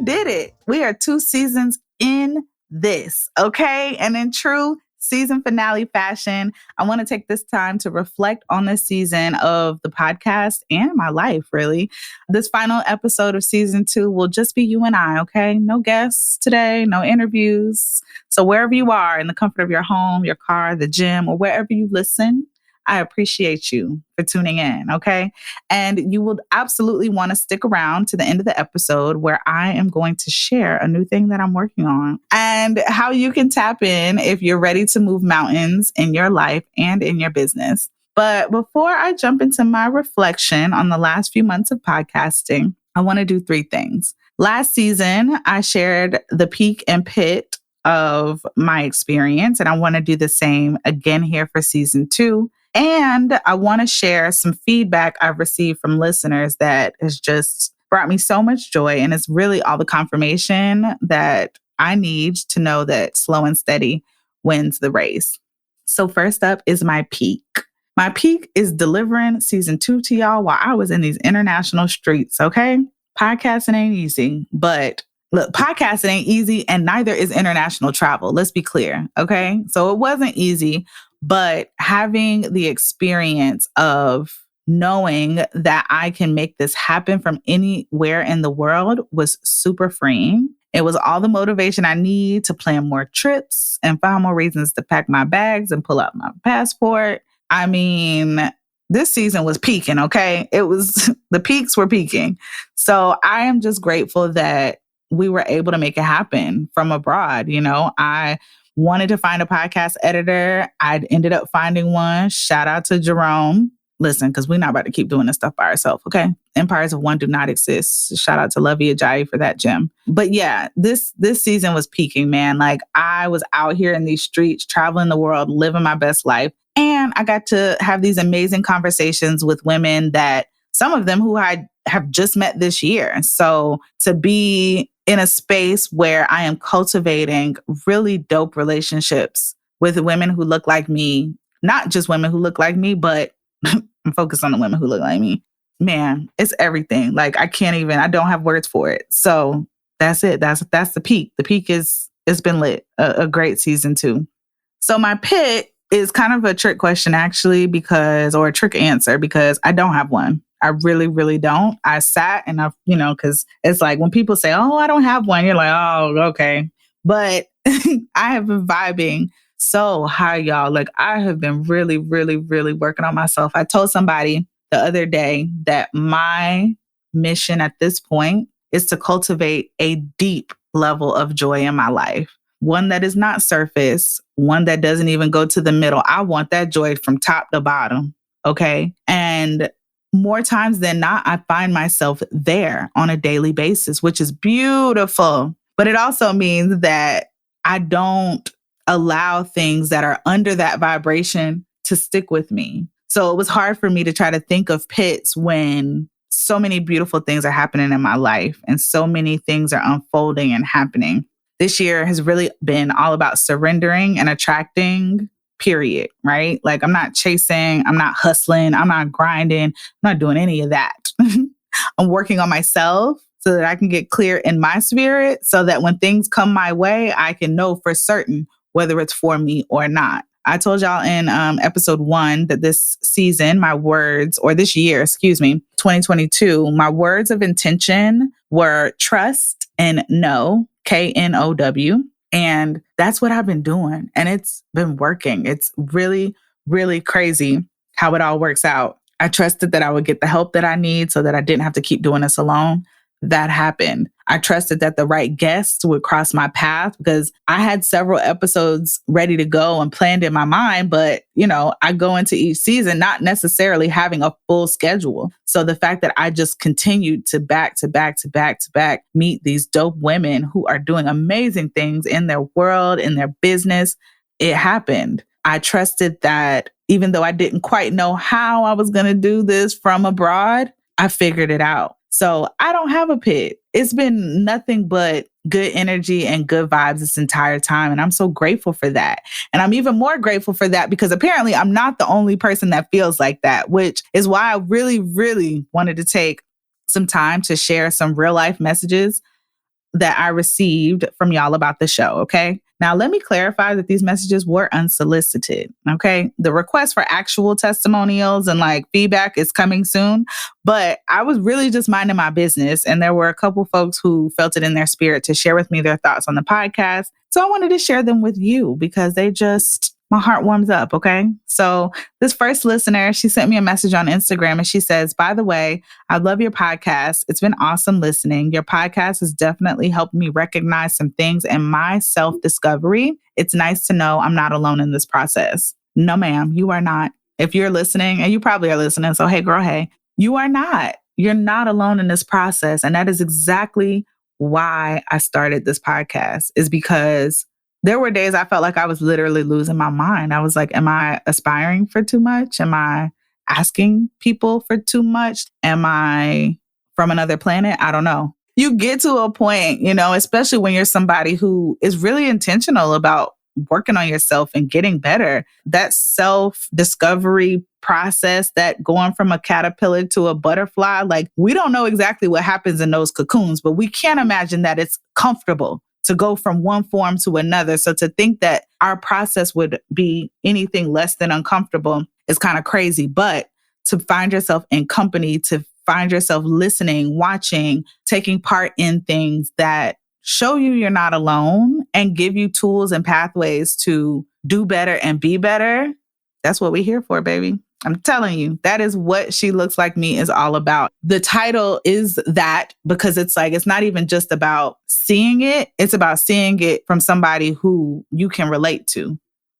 did it. We are 2 seasons in this, okay? And in true season finale fashion, I want to take this time to reflect on this season of the podcast and my life, really. This final episode of season 2 will just be you and I, okay? No guests today, no interviews. So wherever you are, in the comfort of your home, your car, the gym, or wherever you listen, I appreciate you for tuning in, okay? And you will absolutely want to stick around to the end of the episode where I am going to share a new thing that I'm working on and how you can tap in if you're ready to move mountains in your life and in your business. But before I jump into my reflection on the last few months of podcasting, I want to do 3 things. Last season, I shared the peak and pit of my experience, and I want to do the same again here for season 2. And I want to share some feedback I've received from listeners that has just brought me so much joy. And it's really all the confirmation that I need to know that slow and steady wins the race. So first up is my peak. My peak is delivering season 2 to y'all while I was in these international streets, okay? Podcasting ain't easy, but look, podcasting ain't easy and neither is international travel. Let's be clear, okay? So it wasn't easy. But having the experience of knowing that I can make this happen from anywhere in the world was super freeing. It was all the motivation I need to plan more trips and find more reasons to pack my bags and pull out my passport. I mean, this season was peaking, okay? It was, the peaks were peaking. So I am just grateful that we were able to make it happen from abroad. You know, I wanted to find a podcast editor. I ended up finding one. Shout out to Jerome. Listen, because we're not about to keep doing this stuff by ourselves, okay? Empires of one do not exist. Shout out to Lovey Ajayi for that gem. But yeah, this season was peaking, man. Like I was out here in these streets, traveling the world, living my best life. And I got to have these amazing conversations with women that some of them who I have just met this year. So to be in a space where I am cultivating really dope relationships with women who look like me, not just women who look like me, but I'm focused on the women who look like me. Man, it's everything. Like I don't have words for it. So that's it. That's the peak. The peak it's been lit. A great season 2. So my pit is kind of a trick question actually, or a trick answer because I don't have one. I really, really don't. I sat and because it's like when people say, oh, I don't have one, you're like, oh, okay. But I have been vibing so high, y'all. Like I have been really, really, really working on myself. I told somebody the other day that my mission at this point is to cultivate a deep level of joy in my life. One that is not surface, one that doesn't even go to the middle. I want that joy from top to bottom. Okay. And more times than not, I find myself there on a daily basis, which is beautiful. But it also means that I don't allow things that are under that vibration to stick with me. So it was hard for me to try to think of pits when so many beautiful things are happening in my life and so many things are unfolding and happening. This year has really been all about surrendering and attracting, period, right? Like I'm not chasing, I'm not hustling, I'm not grinding, I'm not doing any of that. I'm working on myself so that I can get clear in my spirit so that when things come my way, I can know for certain whether it's for me or not. I told y'all in episode 1 that this season, this year, 2022, my words of intention were trust and know, KNOW. And that's what I've been doing. And it's been working. It's really, really crazy how it all works out. I trusted that I would get the help that I need so that I didn't have to keep doing this alone. That happened. I trusted that the right guests would cross my path because I had several episodes ready to go and planned in my mind. But, I go into each season not necessarily having a full schedule. So the fact that I just continued to back meet these dope women who are doing amazing things in their world, in their business, it happened. I trusted that even though I didn't quite know how I was going to do this from abroad, I figured it out. So I don't have a pit. It's been nothing but good energy and good vibes this entire time. And I'm so grateful for that. And I'm even more grateful for that because apparently I'm not the only person that feels like that, which is why I really, really wanted to take some time to share some real life messages that I received from y'all about the show. Okay. Now, let me clarify that these messages were unsolicited. Okay. The request for actual testimonials and like feedback is coming soon, but I was really just minding my business. And there were a couple folks who felt it in their spirit to share with me their thoughts on the podcast. So I wanted to share them with you because my heart warms up. Okay. So this first listener, she sent me a message on Instagram and she says, by the way, I love your podcast. It's been awesome listening. Your podcast has definitely helped me recognize some things in my self-discovery. It's nice to know I'm not alone in this process. No, ma'am, you are not. If you're listening, and you probably are listening, so hey, girl, hey, you are not. You're not alone in this process. And that is exactly why I started this podcast, is because there were days I felt like I was literally losing my mind. I was like, am I aspiring for too much? Am I asking people for too much? Am I from another planet? I don't know. You get to a point, especially when you're somebody who is really intentional about working on yourself and getting better. That self-discovery process, that going from a caterpillar to a butterfly, like we don't know exactly what happens in those cocoons, but we can't imagine that it's comfortable to go from one form to another. So to think that our process would be anything less than uncomfortable is kind of crazy. But to find yourself in company, to find yourself listening, watching, taking part in things that show you you're not alone and give you tools and pathways to do better and be better, that's what we're here for, baby. I'm telling you, that is what She Looks Like Me is all about. The title is that because it's like, it's not even just about seeing it. It's about seeing it from somebody who you can relate to,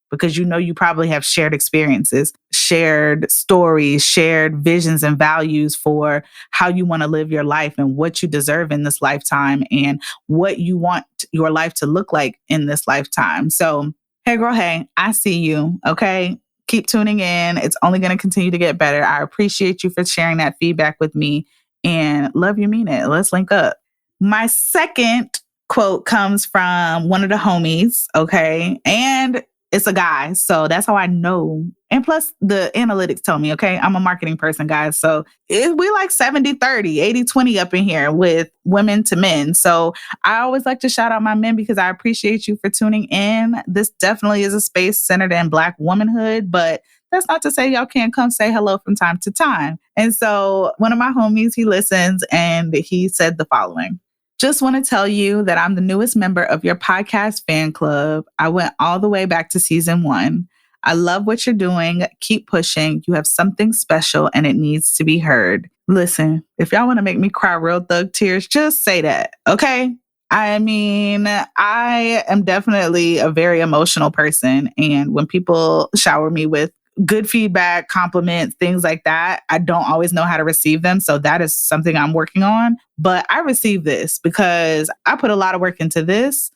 because you probably have shared experiences, shared stories, shared visions and values for how you want to live your life and what you deserve in this lifetime and what you want your life to look like in this lifetime. So, hey girl, hey, I see you. Okay. Keep tuning in. It's only going to continue to get better. I appreciate you for sharing that feedback with me and love you, mean it. Let's link up. My second quote comes from one of the homies. Okay. And it's a guy. So that's how I know. And plus the analytics tell me, okay, I'm a marketing person, guys. So we like 70-30, 80-20 up in here with women to men. So I always like to shout out my men because I appreciate you for tuning in. This definitely is a space centered in Black womanhood, but that's not to say y'all can't come say hello from time to time. And so one of my homies, he listens and he said the following. Just want to tell you that I'm the newest member of your podcast fan club. I went all the way back to season 1. I love what you're doing. Keep pushing. You have something special and it needs to be heard. Listen, if y'all want to make me cry real thug tears, just say that, okay? I mean, I am definitely a very emotional person. And when people shower me with good feedback, compliments, things like that, I don't always know how to receive them. So that is something I'm working on. But I receive this because I put a lot of work into this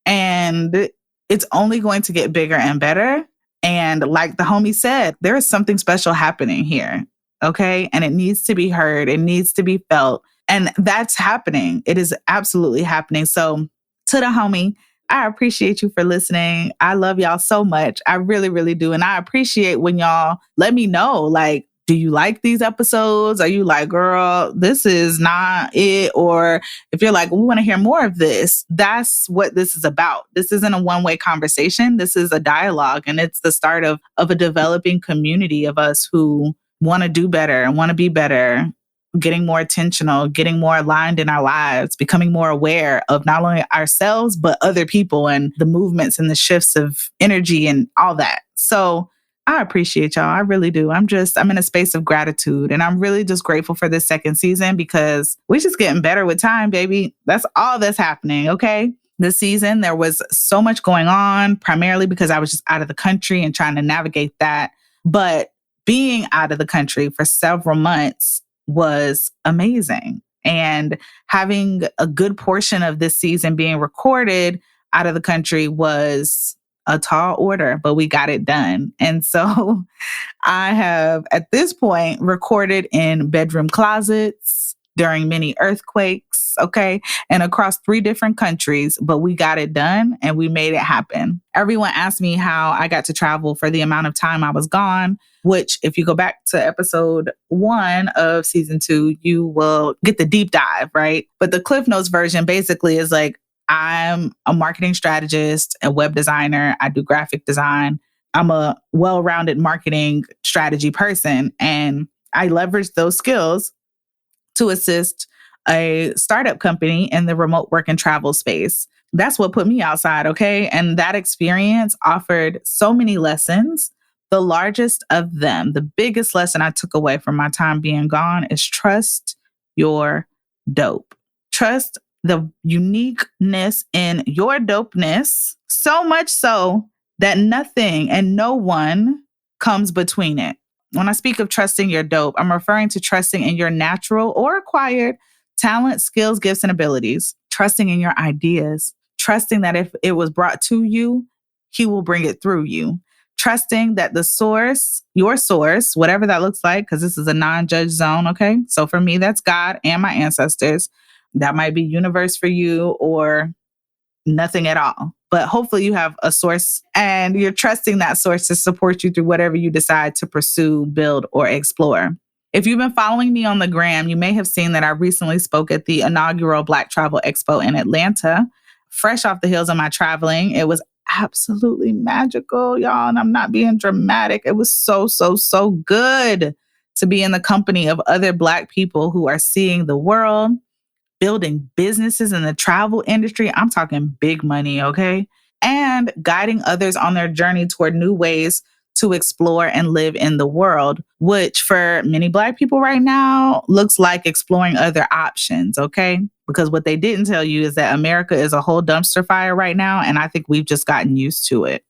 and it's only going to get bigger and better. And like the homie said, there is something special happening here. Okay. And it needs to be heard. It needs to be felt. And that's happening. It is absolutely happening. So to the homie, I appreciate you for listening. I love y'all so much. I really, really do. And I appreciate when y'all let me know, like, do you like these episodes? Are you like, girl, this is not it? Or if you're like, we want to hear more of this, that's what this is about. This isn't a one-way conversation. This is a dialogue. And it's the start of a developing community of us who want to do better and want to be better, getting more intentional, getting more aligned in our lives, becoming more aware of not only ourselves, but other people and the movements and the shifts of energy and all that. So I appreciate y'all. I really do. I'm in a space of gratitude and I'm really just grateful for this second season because we're just getting better with time, baby. That's all that's happening. Okay. This season, there was so much going on, primarily because I was just out of the country and trying to navigate that. But being out of the country for several months was amazing. And having a good portion of this season being recorded out of the country was a tall order, but we got it done. And so I have, at this point, recorded in bedroom closets, during many earthquakes, okay, and across 3 different countries, but we got it done and we made it happen. Everyone asked me how I got to travel for the amount of time I was gone, which, if you go back to episode 1 of season 2, you will get the deep dive, right? But the Cliff Notes version basically is like, I'm a marketing strategist, a web designer, I do graphic design. I'm a well-rounded marketing strategy person, and I leverage those skills to assist a startup company in the remote work and travel space. That's what put me outside, okay? And that experience offered so many lessons. The largest of them, the biggest lesson I took away from my time being gone is trust your dope. Trust the uniqueness in your dopeness, so much so that nothing and no one comes between it. When I speak of trusting your dope, I'm referring to trusting in your natural or acquired talent, skills, gifts, and abilities, trusting in your ideas, trusting that if it was brought to you, he will bring it through you, trusting that the source, your source, whatever that looks like, because this is a non-judge zone, okay? So for me, that's God and my ancestors. That might be universe for you or nothing at all. But hopefully you have a source and you're trusting that source to support you through whatever you decide to pursue, build, or explore. If you've been following me on the gram, you may have seen that I recently spoke at the inaugural Black Travel Expo in Atlanta. Fresh off the heels of my traveling, it was absolutely magical, y'all. And I'm not being dramatic. It was so good to be in the company of other Black people who are seeing the world, building businesses in the travel industry. I'm talking big money, okay? And guiding others on their journey toward new ways to explore and live in the world, which for many Black people right now looks like exploring other options, okay? Because what they didn't tell you is that America is a whole dumpster fire right now, and I think we've just gotten used to it.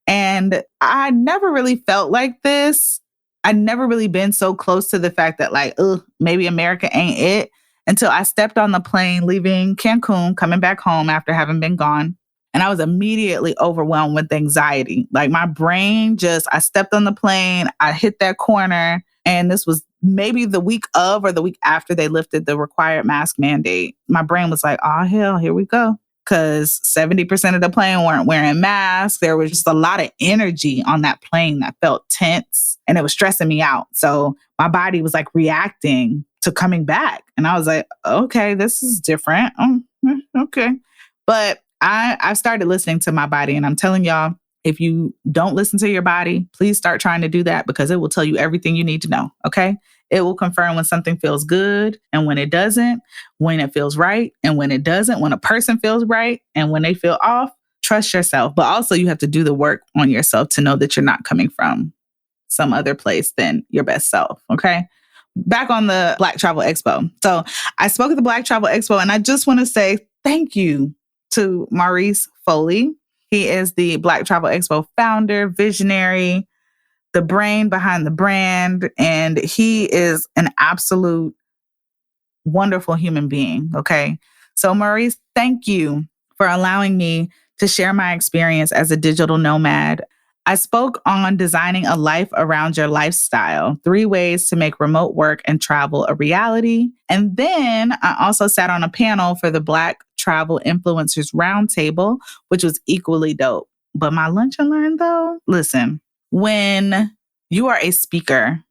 And I never really felt like this. I'd never really been so close to the fact that like, maybe America ain't it, until I stepped on the plane leaving Cancun, coming back home after having been gone. And I was immediately overwhelmed with anxiety. Like my brain I stepped on the plane, I hit that corner, and this was maybe the week of or the week after they lifted the required mask mandate. My brain was like, oh, hell, here we go. Because 70% of the plane weren't wearing masks. There was just a lot of energy on that plane that felt tense and it was stressing me out. So my body was like reacting to coming back. And I was like, okay, this is different. Okay. But I've started listening to my body, and I'm telling y'all, if you don't listen to your body, please start trying to do that because it will tell you everything you need to know. Okay. It will confirm when something feels good and when it doesn't, when it feels right and when it doesn't, when a person feels right and when they feel off. Trust yourself. But also you have to do the work on yourself to know that you're not coming from some other place than your best self. Okay. Back on the Black Travel Expo. So I spoke at the Black Travel Expo, and I just want to say thank you to Maurice Foley. He is the Black Travel Expo founder, visionary, the brain behind the brand, and he is an absolute wonderful human being, okay? So Maurice, thank you for allowing me to share my experience as a digital nomad. I spoke on designing a life around your lifestyle, 3 ways to make remote work and travel a reality. And then I also sat on a panel for the Black Travel Influencers Roundtable, which was equally dope. But my lunch and learn though, listen, when you are a speaker,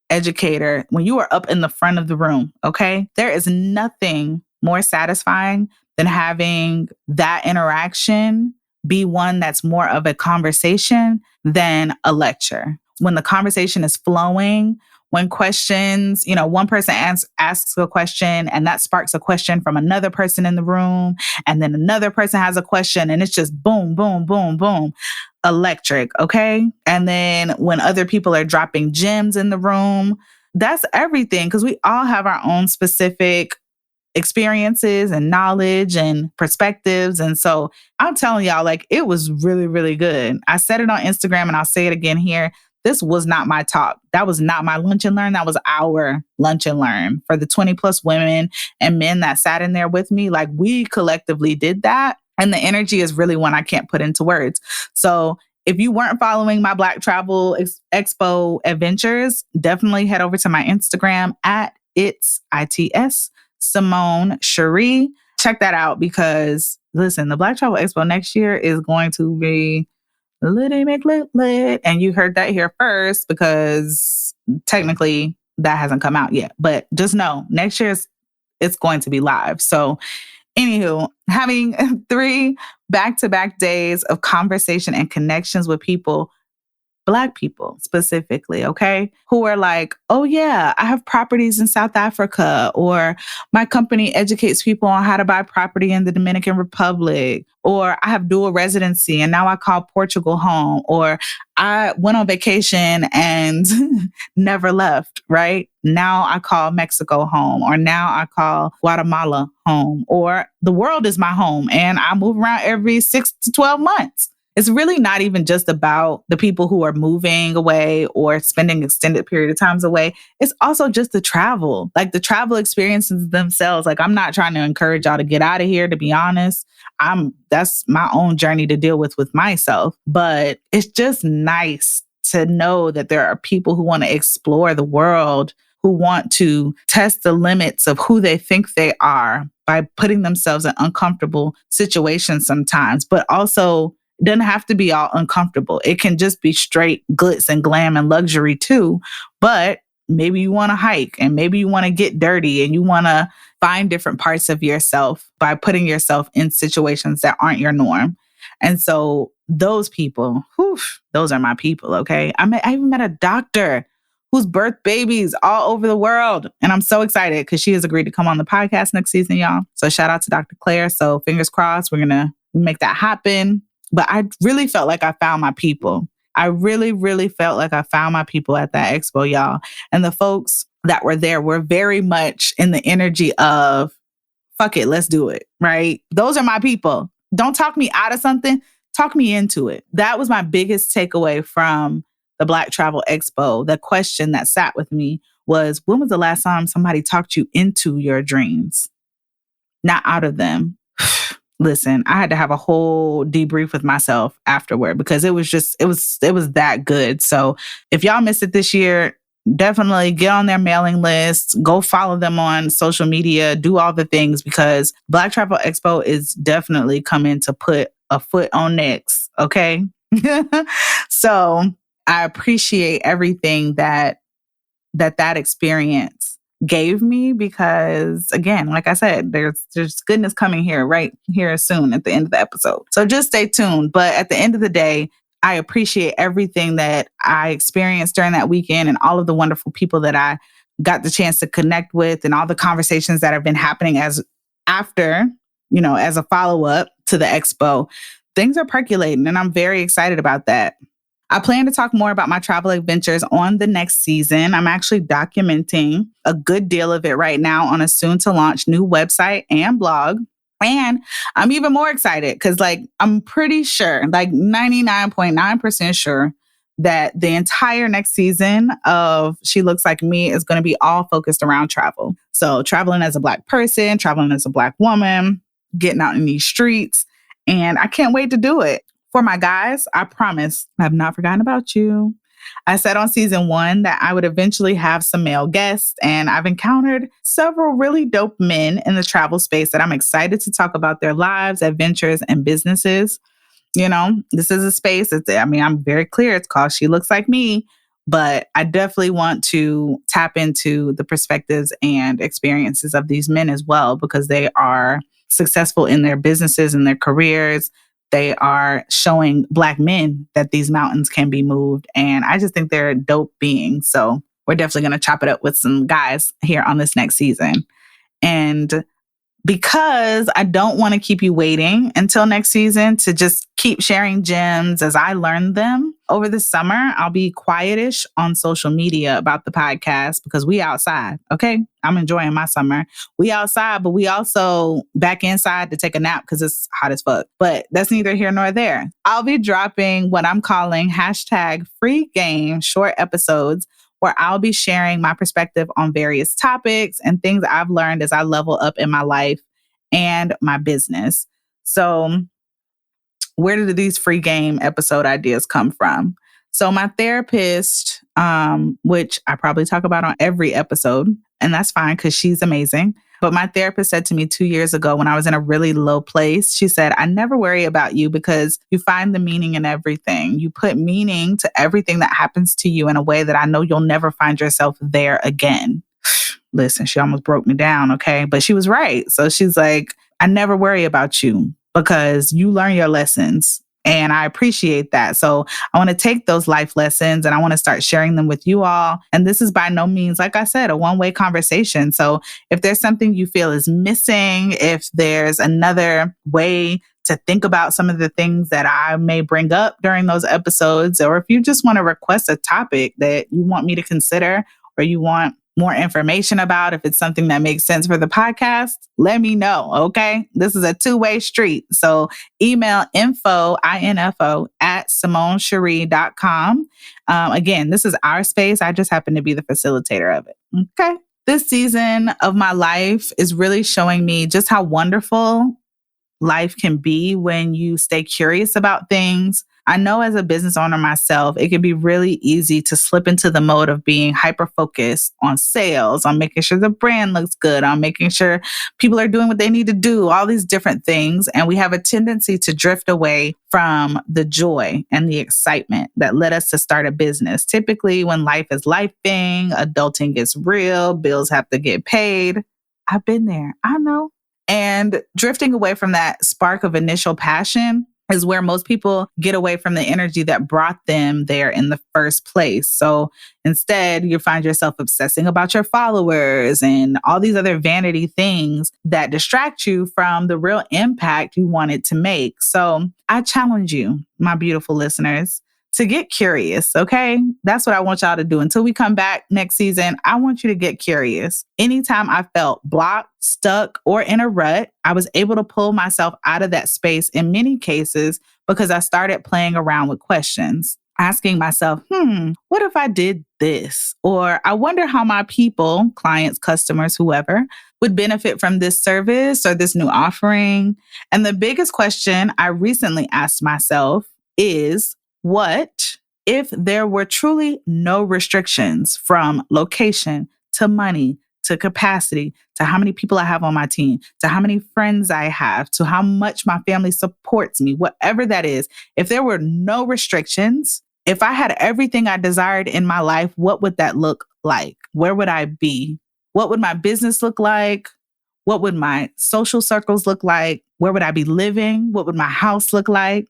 educator, when you are up in the front of the room, okay, there is nothing more satisfying than having that interaction be one that's more of a conversation than a lecture. When the conversation is flowing, when questions, one person asks a question and that sparks a question from another person in the room, and then another person has a question and it's just boom, boom, boom, boom, electric, okay? And then when other people are dropping gems in the room, that's everything because we all have our own specific experiences and knowledge and perspectives. And so I'm telling y'all, like, it was really, really good. I said it on Instagram and I'll say it again here. This was not my talk. That was not my lunch and learn. That was our lunch and learn for the 20 plus women and men that sat in there with me. Like, we collectively did that. And the energy is really one I can't put into words. So if you weren't following my Black Travel Expo adventures, definitely head over to my Instagram at its Simone Cherie. Check that out because, listen, the Black Travel Expo next year is going to be litty lit. And you heard that here first because technically that hasn't come out yet. But just know next year it's going to be live. So anywho, having 3 back-to-back days of conversation and connections with people, Black people specifically, okay, who are like, oh yeah, I have properties in South Africa, or my company educates people on how to buy property in the Dominican Republic, or I have dual residency and now I call Portugal home, or I went on vacation and never left, right? Now I call Mexico home, or now I call Guatemala home, or the world is my home and I move around every 6 to 12 months. It's really not even just about the people who are moving away or spending extended period of times away. It's also just the travel, like the travel experiences themselves. Like, I'm not trying to encourage y'all to get out of here, to be honest. That's my own journey to deal with myself. But it's just nice to know that there are people who want to explore the world, who want to test the limits of who they think they are by putting themselves in uncomfortable situations sometimes, but also it doesn't have to be all uncomfortable. It can just be straight glitz and glam and luxury too. But maybe you want to hike and maybe you want to get dirty and you want to find different parts of yourself by putting yourself in situations that aren't your norm. And so those people, those are my people, okay? I even met a doctor who's birthed babies all over the world. And I'm so excited because she has agreed to come on the podcast next season, y'all. So shout out to Dr. Claire. So fingers crossed, we're going to make that happen. But I really felt like I found my people. I really, really felt like I found my people at that expo, y'all. And the folks that were there were very much in the energy of, fuck it, let's do it, right? Those are my people. Don't talk me out of something. Talk me into it. That was my biggest takeaway from the Black Travel Expo. The question that sat with me was, when was the last time somebody talked you into your dreams, not out of them? Listen, I had to have a whole debrief with myself afterward because it was that good. So if y'all missed it this year, definitely get on their mailing list, go follow them on social media, do all the things because Black Travel Expo is definitely coming to put a foot on necks. Okay. So I appreciate everything that experience gave me because, again, like I said, there's goodness coming here right here soon at the end of the episode. So just stay tuned. But at the end of the day, I appreciate everything that I experienced during that weekend and all of the wonderful people that I got the chance to connect with and all the conversations that have been happening as a follow-up to the expo. Things are percolating and I'm very excited about that. I plan to talk more about my travel adventures on the next season. I'm actually documenting a good deal of it right now on a soon-to-launch new website and blog. And I'm even more excited because, I'm pretty sure, 99.9% sure that the entire next season of She Looks Like Me is going to be all focused around travel. So traveling as a Black person, traveling as a Black woman, getting out in these streets. And I can't wait to do it. For my guys, I promise I have not forgotten about you. I said on season 1 that I would eventually have some male guests, and I've encountered several really dope men in the travel space that I'm excited to talk about their lives, adventures, and businesses. This is a space. I'm very clear. It's called She Looks Like Me, but I definitely want to tap into the perspectives and experiences of these men as well, because they are successful in their businesses and their careers. They are showing Black men that these mountains can be moved. And I just think they're dope beings. So we're definitely going to chop it up with some guys here on this next season. And because I don't want to keep you waiting until next season to just keep sharing gems as I learn them, over the summer, I'll be quietish on social media about the podcast because we outside, okay? I'm enjoying my summer. We outside, but we also back inside to take a nap because it's hot as fuck. But that's neither here nor there. I'll be dropping what I'm calling #free game short episodes where I'll be sharing my perspective on various topics and things I've learned as I level up in my life and my business. So where did these free game episode ideas come from? So my therapist, which I probably talk about on every episode, and that's fine because she's amazing. But my therapist said to me 2 years ago when I was in a really low place, she said, I never worry about you because you find the meaning in everything. You put meaning to everything that happens to you in a way that I know you'll never find yourself there again. Listen, she almost broke me down, okay? But she was right. So she's like, I never worry about you because you learn your lessons. And I appreciate that. So I want to take those life lessons and I want to start sharing them with you all. And this is by no means, like I said, a one-way conversation. So if there's something you feel is missing, if there's another way to think about some of the things that I may bring up during those episodes, or if you just want to request a topic that you want me to consider or you want more information about, if it's something that makes sense for the podcast, let me know. Okay. This is a two-way street. So email info at SimoneCherie.com. Again, this is our space. I just happen to be the facilitator of it. Okay. This season of my life is really showing me just how wonderful life can be when you stay curious about things. I know as a business owner myself, it can be really easy to slip into the mode of being hyper-focused on sales, on making sure the brand looks good, on making sure people are doing what they need to do, all these different things. And we have a tendency to drift away from the joy and the excitement that led us to start a business. Typically, when life is lifing, adulting gets real, bills have to get paid. I've been there. I know. And drifting away from that spark of initial passion is where most people get away from the energy that brought them there in the first place. So instead, you find yourself obsessing about your followers and all these other vanity things that distract you from the real impact you wanted to make. So I challenge you, my beautiful listeners, to get curious, okay? That's what I want y'all to do. Until we come back next season, I want you to get curious. Anytime I felt blocked, stuck, or in a rut, I was able to pull myself out of that space in many cases because I started playing around with questions, asking myself, what if I did this? Or I wonder how my people, clients, customers, whoever, would benefit from this service or this new offering. And the biggest question I recently asked myself is, what if there were truly no restrictions from location to money to capacity to how many people I have on my team, to how many friends I have, to how much my family supports me, whatever that is? If there were no restrictions, if I had everything I desired in my life, what would that look like? Where would I be? What would my business look like? What would my social circles look like? Where would I be living? What would my house look like?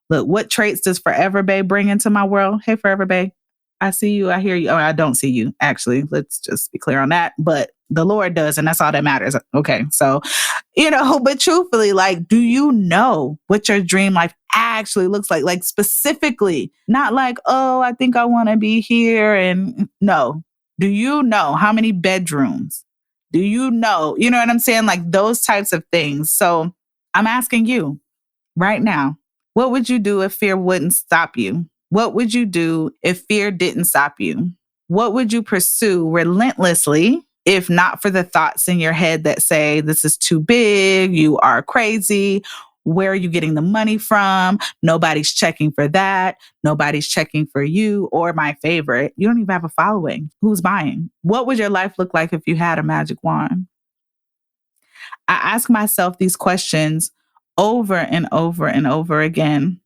Look, what traits does Forever Babe bring into my world? Hey, Forever Babe, I see you. I hear you. Oh, I don't see you, actually. Let's just be clear on that. But the Lord does, and that's all that matters. Okay. So, but truthfully, like, do you know what your dream life actually looks like? Like, specifically, not like, oh, I think I want to be here. And no. Do you know how many bedrooms? Do you know what I'm saying? Like, those types of things. So I'm asking you right now, what would you do if fear wouldn't stop you? What would you do if fear didn't stop you? What would you pursue relentlessly if not for the thoughts in your head that say, this is too big, you are crazy, where are you getting the money from? Nobody's checking for that. Nobody's checking for you. Or my favorite, you don't even have a following. Who's buying? What would your life look like if you had a magic wand? I ask myself these questions over and over and over again.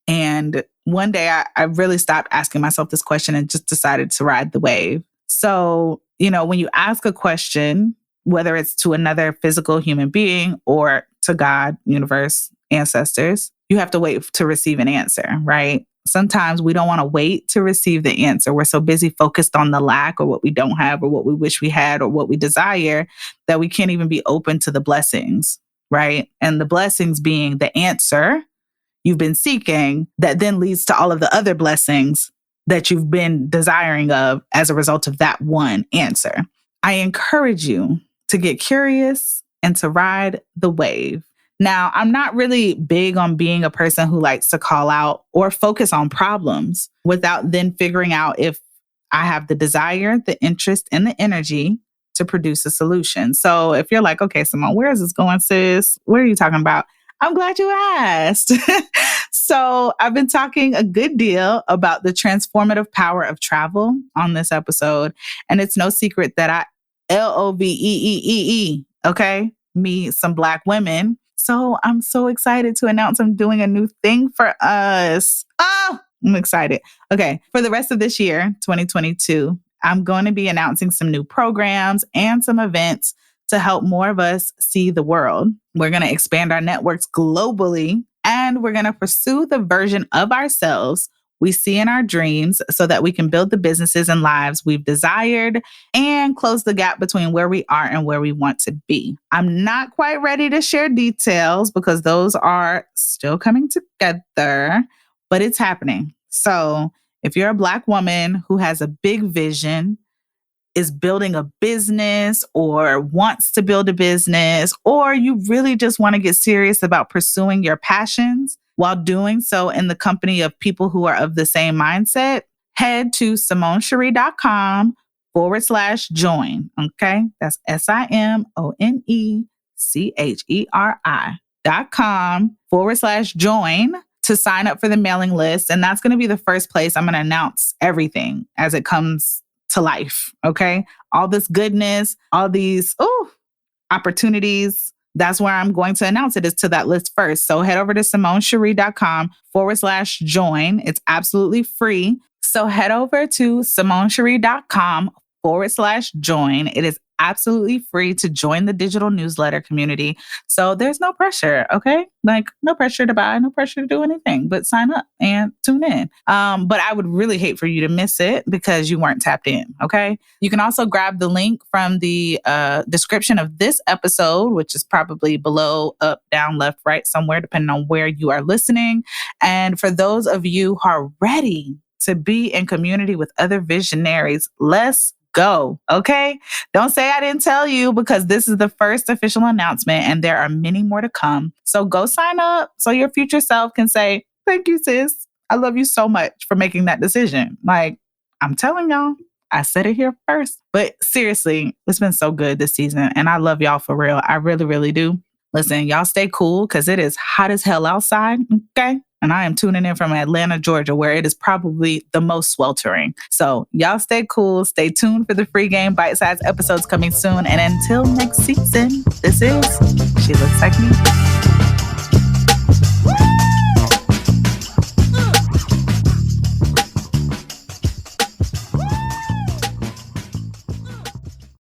And one day I really stopped asking myself this question and just decided to ride the wave. So, when you ask a question, whether it's to another physical human being or to God, universe, ancestors, you have to wait to receive an answer, right? Sometimes we don't want to wait to receive the answer. We're so busy focused on the lack or what we don't have or what we wish we had or what we desire that we can't even be open to the blessings. Right? And the blessings being the answer you've been seeking that then leads to all of the other blessings that you've been desiring of as a result of that one answer. I encourage you to get curious and to ride the wave. Now, I'm not really big on being a person who likes to call out or focus on problems without then figuring out if I have the desire, the interest, and the energy to produce a solution. So if you're like, okay, Simone, where is this going, sis? What are you talking about? I'm glad you asked. So I've been talking a good deal about the transformative power of travel on this episode. And it's no secret that I LOVEEEE okay? Meet some Black women. So I'm so excited to announce I'm doing a new thing for us. Oh, I'm excited. Okay, for the rest of this year, 2022, I'm going to be announcing some new programs and some events to help more of us see the world. We're going to expand our networks globally, and we're going to pursue the version of ourselves we see in our dreams so that we can build the businesses and lives we've desired and close the gap between where we are and where we want to be. I'm not quite ready to share details because those are still coming together, but it's happening. So if you're a Black woman who has a big vision, is building a business or wants to build a business, or you really just want to get serious about pursuing your passions while doing so in the company of people who are of the same mindset, head to SimoneCherie.com/join. Okay. That's SimoneCherie.com/join to sign up for the mailing list. And that's going to be the first place I'm going to announce everything as it comes to life. Okay. All this goodness, all these opportunities. That's where I'm going to announce it, is to that list first. So head over to SimoneCherie.com/join. It's absolutely free. So head over to SimoneCherie.com/join. It is absolutely free to join the digital newsletter community. So there's no pressure, okay? Like no pressure to buy, no pressure to do anything, but sign up and tune in. But I would really hate for you to miss it because you weren't tapped in, okay? You can also grab the link from the description of this episode, which is probably below, up, down, left, right, somewhere, depending on where you are listening. And for those of you who are ready to be in community with other visionaries, let's go. Okay. Don't say I didn't tell you, because this is the first official announcement and there are many more to come. So go sign up so your future self can say, thank you, sis. I love you so much for making that decision. Like, I'm telling y'all, I said it here first. But seriously, it's been so good this season and I love y'all for real. I really, really do. Listen, y'all stay cool because it is hot as hell outside. Okay. And I am tuning in from Atlanta, Georgia, where it is probably the most sweltering. So y'all stay cool. Stay tuned for the free game bite-sized episodes coming soon. And until next season, this is She Looks Like Me.